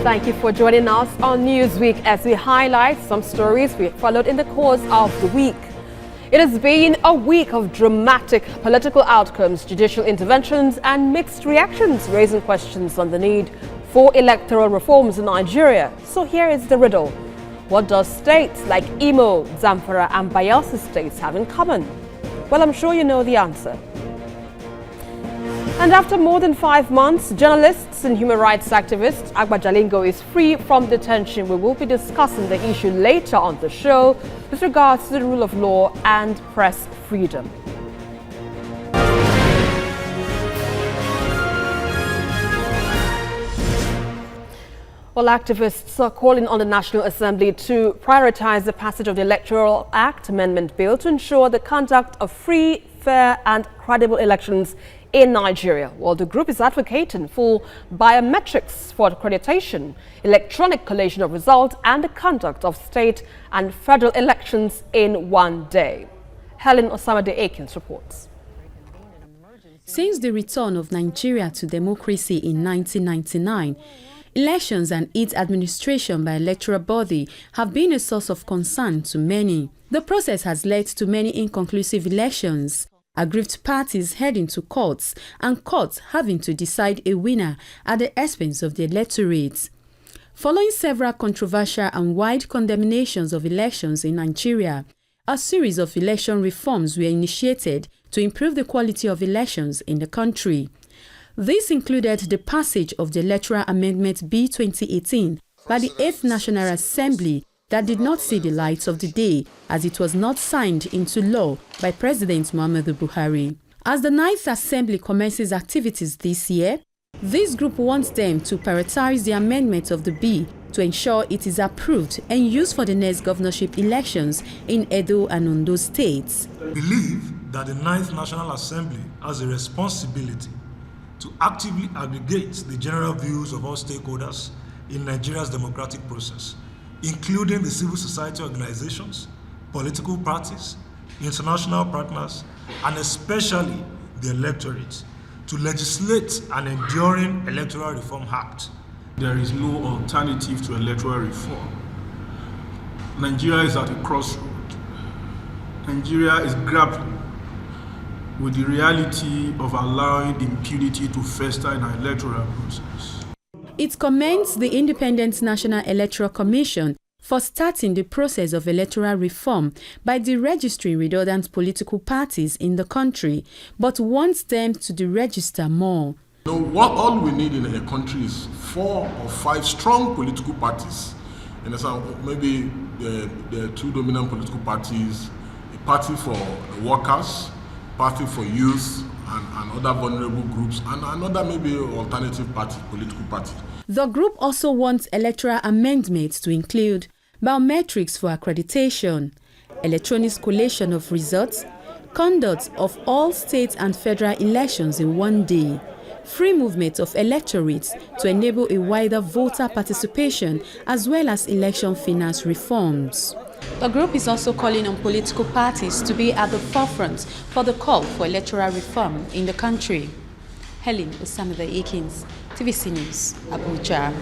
Thank you for joining us on Newsweek as we highlight some stories we followed in the course of the week. It has been a week of dramatic political outcomes, judicial interventions and mixed reactions, raising questions on the need for electoral reforms in Nigeria. So here is the riddle. What does states like Imo, Zamfara and Bayelsa states have in common? Well, I'm sure you know the answer. And after more than 5 months, journalists and human rights activist Agba Jalingo is free from detention. We will be discussing the issue later on the show with regards to the rule of law and press freedom. Well, activists are calling on the National Assembly to prioritize the passage of the Electoral Act Amendment Bill to ensure the conduct of free, fair and credible elections in Nigeria. While the group is advocating for biometrics for accreditation, electronic collation of results and the conduct of state and federal elections in one day. Helen Osamade-Akins reports. Since the return of Nigeria to democracy in 1999, elections and its administration by electoral body have been a source of concern to many. The process has led to many inconclusive elections, aggrieved parties heading to courts, and courts having to decide a winner at the expense of the electorate. Following several controversial and wide condemnations of elections in Nigeria, a series of election reforms were initiated to improve the quality of elections in the country. This included the passage of the Electoral Amendment B 2018 by the 8th National Assembly that did not see the light of the day as it was not signed into law by President Muhammadu Buhari. As the 9th Assembly commences activities this year, this group wants them to prioritize the amendment of the bill to ensure it is approved and used for the next governorship elections in Edo and Ondo states. I believe that the 9th National Assembly has a responsibility to actively aggregate the general views of all stakeholders in Nigeria's democratic process, including the civil society organizations, political parties, international partners, and especially the electorate, to legislate an enduring electoral reform act. There is no alternative to electoral reform. Nigeria is at a crossroad. Nigeria is grappling with the reality of allowing impunity to fester in our electoral process. It commends the Independent National Electoral Commission for starting the process of electoral reform by deregistering redundant political parties in the country, but wants them to deregister more. All we need in a country is 4 or 5 strong political parties. And maybe the 2 dominant political parties, a party for workers, party for youth and other vulnerable groups, and another maybe alternative party, political party. The group also wants electoral amendments to include biometrics for accreditation, electronic collation of results, conduct of all state and federal elections in one day, free movement of electorates to enable a wider voter participation, as well as election finance reforms. The group is also calling on political parties to be at the forefront for the call for electoral reform in the country. Helen Osamade-Akins, TVC News, Abuja.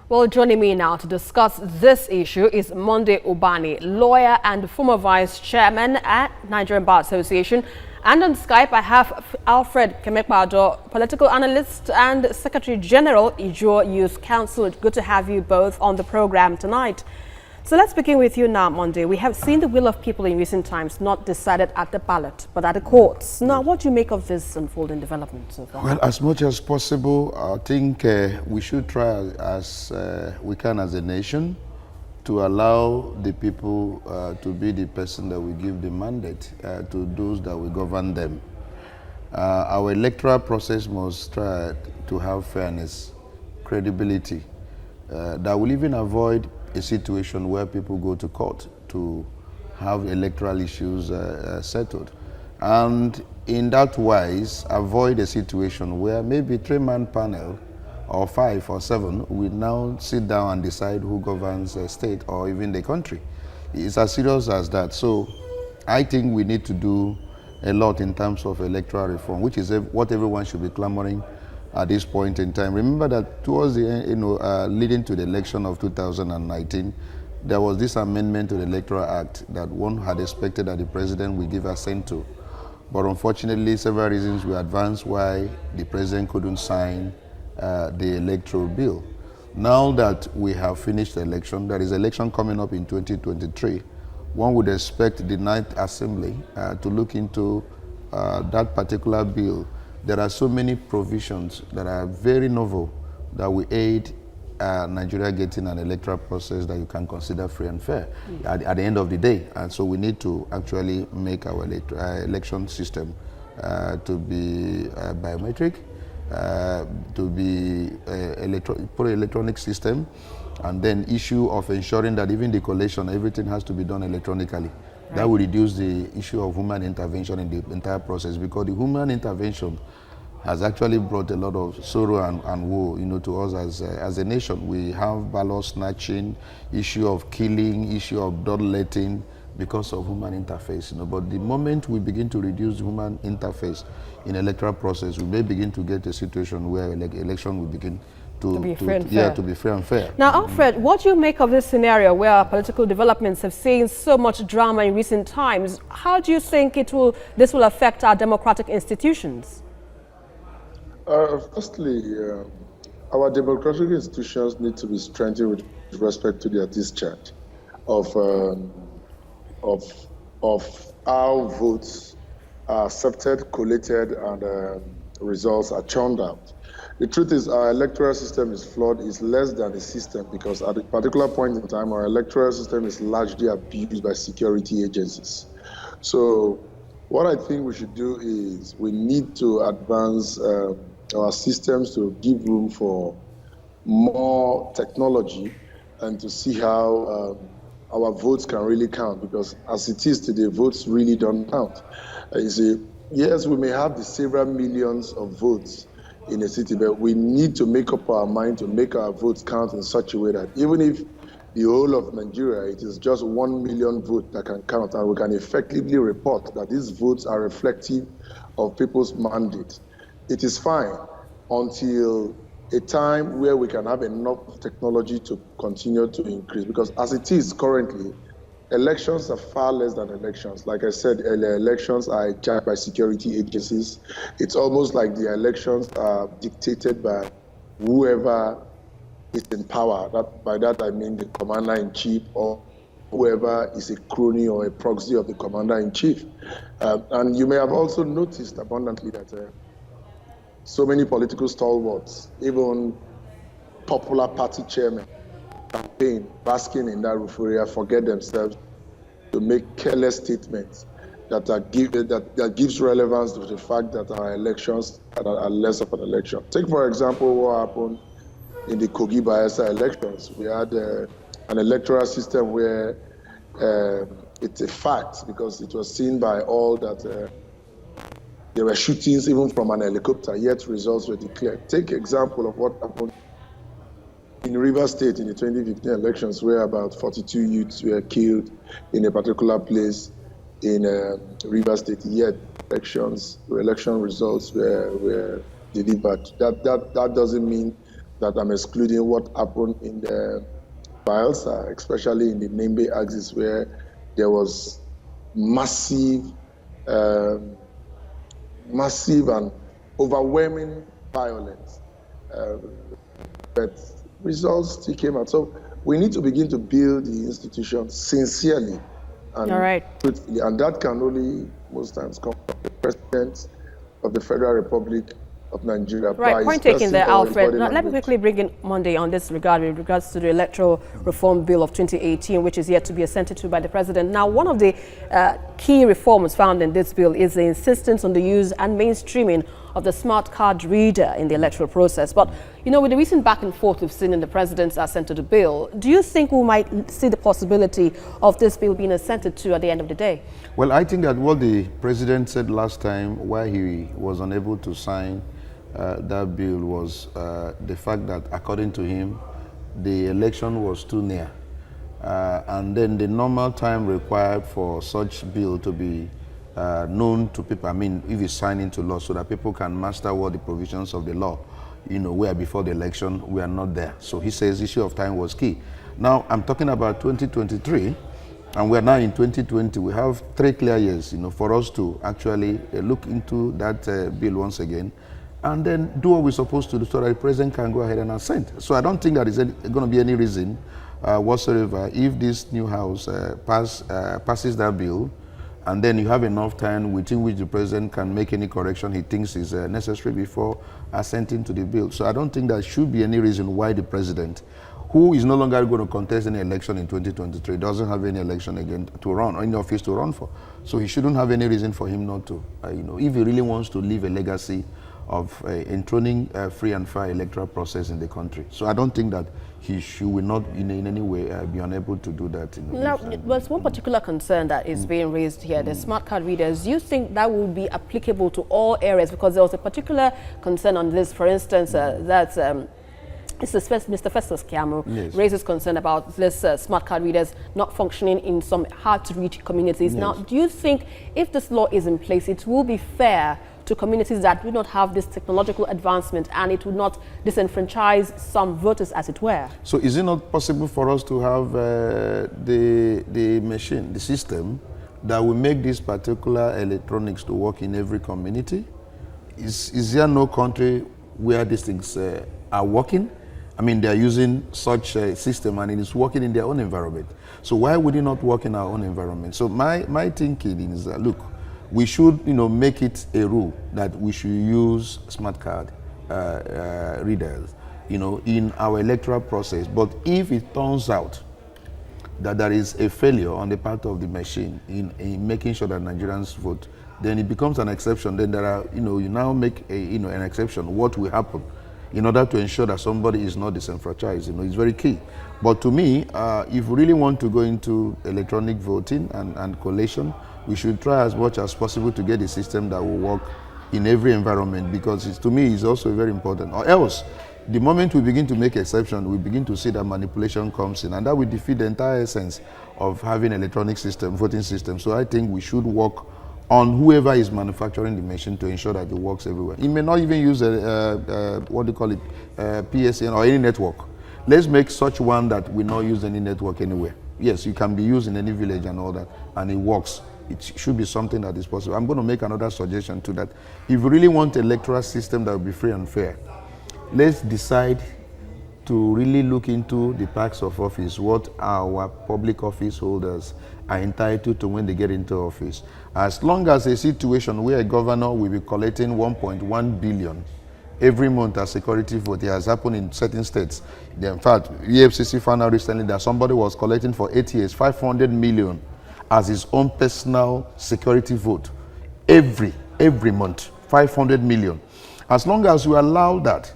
Well, joining me now to discuss this issue is Monday Ubani, lawyer and former vice chairman at Nigerian Bar Association. And on Skype, I have Alfred Kemekpado, political analyst and Secretary General, Ijo Youth Council. Good to have you both on the program tonight. So let's begin with you now, Monday. We have seen the will of people in recent times not decided at the ballot, but at the courts. Now, what do you make of this unfolding development so far? Well, as much as possible, I think we should try as we can as a nation to allow the people to be the person that we give the mandate to those that we govern them. Our electoral process must try to have fairness, credibility, that will even avoid a situation where people go to court to have electoral issues settled. And in that wise, avoid a situation where maybe 3-man panel or 5 or 7 will now sit down and decide who governs a state or even the country. It's as serious as that. So I think we need to do a lot in terms of electoral reform, which is what everyone should be clamoring at this point in time. Remember that towards the end, leading to the election of 2019, there was this amendment to the Electoral Act that one had expected that the president would give assent to. But unfortunately, several reasons were advanced why the president couldn't sign the electoral bill. Now that we have finished the election, there is election coming up in 2023, one would expect the Ninth Assembly to look into that particular bill. There are so many provisions that are very novel that will aid Nigeria getting an electoral process that you can consider free and fair at the end of the day. And so we need to actually make our election system to be biometric, to be electronic system, and then issue of ensuring that even the collation, everything has to be done electronically. Right. That will reduce the issue of human intervention in the entire process, because the human intervention has actually brought a lot of sorrow and woe, to us as a nation. We have ballot snatching, issue of killing, issue of bloodletting because of human interface. But the moment we begin to reduce human interface in electoral process, we may begin to get a situation where election will begin to be free and fair. Now, Alfred, what do you make of this scenario where political developments have seen so much drama in recent times? How do you think this will affect our democratic institutions? Firstly, our democratic institutions need to be strengthened with respect to their discharge of how votes are accepted, collated, and results are churned out. The truth is, our electoral system is flawed, is less than the system, because at a particular point in time, our electoral system is largely abused by security agencies. So what I think we should do is we need to advance our systems to give room for more technology and to see how our votes can really count, because as it is today, votes really don't count. You see, yes, we may have the several millions of votes in a city, but we need to make up our mind to make our votes count in such a way that even if the whole of Nigeria, it is just 1 million votes that can count, and we can effectively report that these votes are reflective of people's mandate. It is fine until a time where we can have enough technology to continue to increase, because as it is currently, elections are far less than elections. Like I said earlier, elections are checked by security agencies. It's almost like the elections are dictated by whoever is in power. By that I mean the commander-in-chief, or whoever is a crony or a proxy of the commander-in-chief. And you may have also noticed abundantly that so many political stalwarts, even popular party chairmen, campaign, basking in that euphoria, forget themselves to make careless statements that gives relevance to the fact that our elections are less of an election. Take, for example, what happened in the Kogi Bayelsa elections. We had an electoral system where it's a fact, because it was seen by all that there were shootings even from an helicopter, yet results were declared. Take example of what happened in Rivers State in the 2015 elections, where about 42 youths were killed in a particular place in Rivers State, yet election results were delivered. That doesn't mean that I'm excluding what happened in the Bayelsa, especially in the Nembe axis, where there was massive and overwhelming violence. But results still came out. So we need to begin to build the institution sincerely and truthfully. And that can only most times come from the President of the Federal Republic of Nigeria. Right, point taken there, Alfred. Now, let me quickly bring in Monday on this regard with regards to the Electoral Reform Bill of 2018, which is yet to be assented to by the President. Now, one of the key reforms found in this bill is the insistence on the use and mainstreaming of the smart card reader in the electoral process. But, with the recent back and forth we've seen in the President's assent to the bill, do you think we might see the possibility of this bill being assented to at the end of the day? Well, I think that what the President said last time, why he was unable to sign that bill, was the fact that, according to him, the election was too near. And then the normal time required for such bill to be known to people, if it's signed into law, so that people can master what the provisions of the law where before the election we are not there. So he says issue of time was key. Now I'm talking about 2023, and we are now in 2020. We have 3 clear years, for us to actually look into that bill once again, and then do what we're supposed to do so that the president can go ahead and assent. So I don't think that is going to be any reason whatsoever if this new house passes that bill, and then you have enough time within which the president can make any correction he thinks is necessary before assenting to the bill. So I don't think there should be any reason why the president, who is no longer going to contest any election in 2023, doesn't have any election again to run, or any office to run for. So he shouldn't have any reason for him not to. If he really wants to leave a legacy of enthroning a free and fair electoral process in the country. So I don't think that will not in any way be unable to do that. Now, there's one particular concern that is being raised here, the smart card readers. Do you think that will be applicable to all areas? Because there was a particular concern on this, for instance, that Mr. Festus Kiamu raises concern about this smart card readers not functioning in some hard-to-reach communities. Yes. Now, do you think if this law is in place, it will be fair to communities that do not have this technological advancement, and it would not disenfranchise some voters, as it were? So is it not possible for us to have the machine, the system, that will make this particular electronics to work in every community? Is there no country where these things are working? I mean, they are using such a system and it is working in their own environment. So why would it not work in our own environment? So my thinking is that, look, we should, make it a rule that we should use smart card readers, in our electoral process. But if it turns out that there is a failure on the part of the machine in making sure that Nigerians vote, then it becomes an exception. Then there are, you now make an exception. What will happen in order to ensure that somebody is not disenfranchised? It's very key. But to me, if we really want to go into electronic voting and collation, we should try as much as possible to get a system that will work in every environment, because to me it's also very important. Or else, the moment we begin to make exceptions, we begin to see that manipulation comes in, and that will defeat the entire essence of having electronic system, voting system. So I think we should work on whoever is manufacturing the machine to ensure that it works everywhere. It may not even use PSN or any network. Let's make such one that will not use any network anywhere. Yes, you can be used in any village and all that, and it works. It should be something that is possible. I'm going to make another suggestion to that. If you really want an electoral system that will be free and fair, let's decide to really look into the packs of office, what our public office holders are entitled to when they get into office. As long as a situation where a governor will be collecting 1.1 billion every month as security vote, it has happened in certain states. In fact, EFCC found out recently that somebody was collecting for 8 years 500 million as his own personal security vote every month, 500 million. As long as we allow that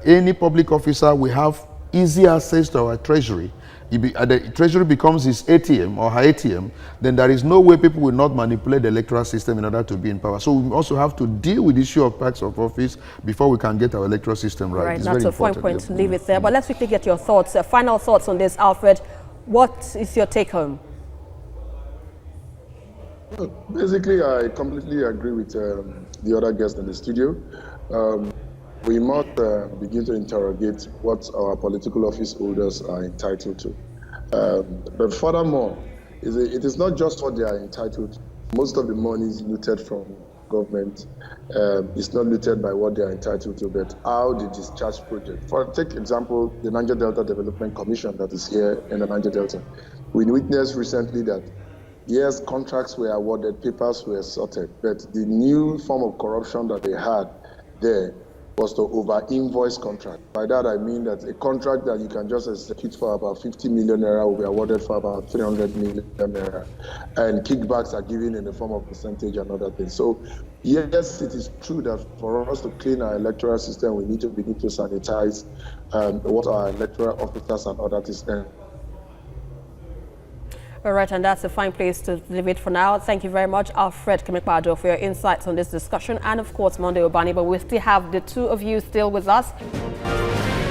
any public officer will have easy access to our treasury, the treasury becomes his ATM or her ATM, then there is no way people will not manipulate the electoral system in order to be in power. So we also have to deal with the issue of packs of office before we can get our electoral system right. Right, that's a fine point to leave it there. But let's quickly get your thoughts, final thoughts on this, Alfred. What is your take home? Basically, I completely agree with the other guests in the studio. We must begin to interrogate what our political office holders are entitled to. But furthermore, it is not just what they are entitled to. Most of the money is looted from government. It's not looted by what they are entitled to, but how they discharge projects. Take example, the Niger Delta Development Commission that is here in the Niger Delta. We witnessed recently that yes, contracts were awarded, papers were sorted, but the new form of corruption that they had there was to over-invoice contract. By that I mean that a contract that you can just execute for about 50 million naira will be awarded for about 300 million naira. And kickbacks are given in the form of percentage and other things. So yes, it is true that for us to clean our electoral system, we need to begin to sanitize what our electoral officers and other things. All right, and that's a fine place to leave it for now. Thank you very much, Alfred Kemekpado, for your insights on this discussion, and of course, Monday Obani. But we still have the two of you still with us.